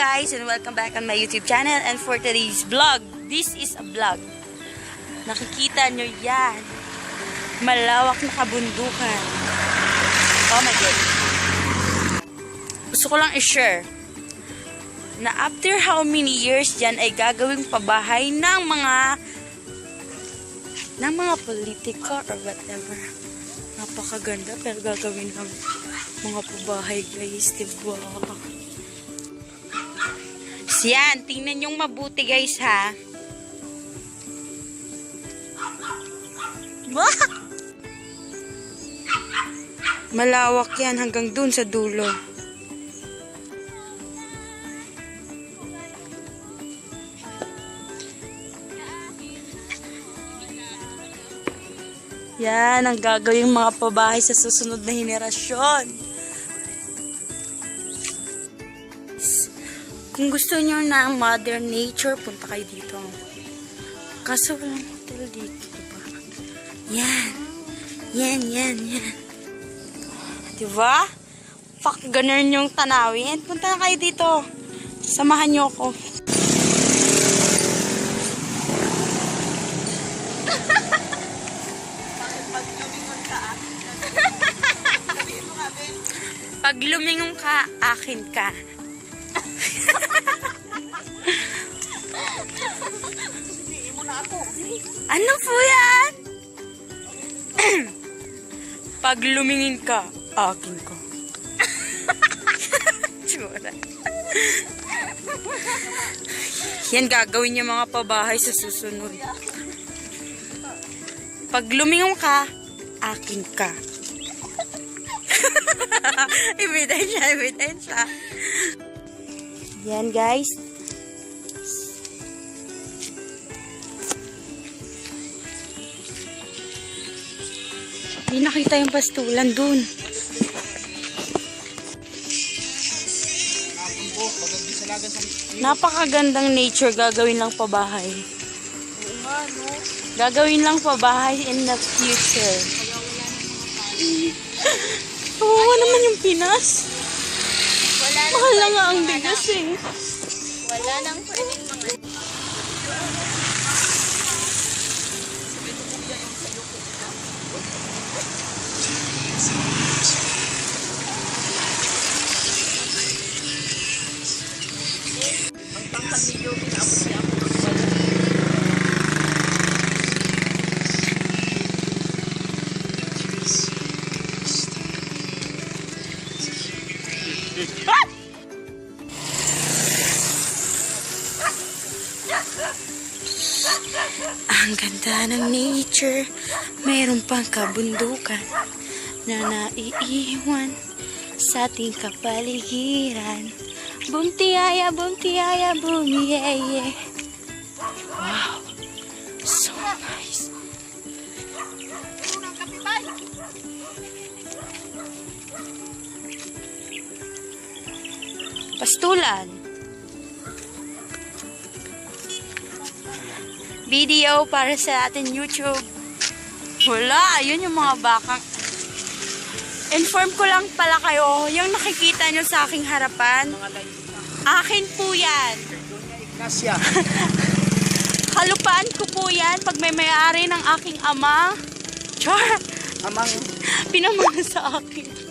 guys, and welcome back on my YouTube channel. And for today's vlog, this is a vlog. Nakikita nyo yan. Malawak na kabundukan. Oh my God. Gusto ko lang i-share na after how many years dyan ay gagawing pabahay ng mga politika or whatever. Napakaganda pero gagawin ng mga pabahay guys, diba? Yan, tingnan yung mabuti guys ha. Malawak yan hanggang dun sa dulo. Yan ang gagawing mga pabahay sa susunod na henerasyon. Kung gusto nyo na modern nature, punta kayo dito. Kaso walang hotel dito, diba? Yan. Diba? Fuck, ganun yung tanawin. Punta na kayo dito. Samahan nyo ako. Pag lumingon ka, akin ka. Ano po yan? Pag lumingin ka, akin ka. Yan gagawin niya mga pabahay sa susunod. Pag lumingon ka, akin ka. Ebidensya. Yan guys. Hindi nakita yung pastulan dun. Napakagandang nature, gagawin lang pabahay. Gagawin lang pabahay in the future. Kawawa naman yung Pinas. Mahal na nga ang bigas eh. Wala nang pwedeng mga... Ang tangkad ni Joby na ako siya. Ang ganda ng nature, mayroon pang kabundukan na naiiwan sa ating kapaligiran. Bumtiyaya, bumiyeye. Wow, so nice. Pastulan. Video para sa ating YouTube. Wala, yun yung mga bakang. Inform ko lang pala kayo, yung nakikita nyo sa aking harapan, akin po yan. Kalupaan ko po yan pag may may-ari ng aking ama. Char! Amang Pinamana sa akin.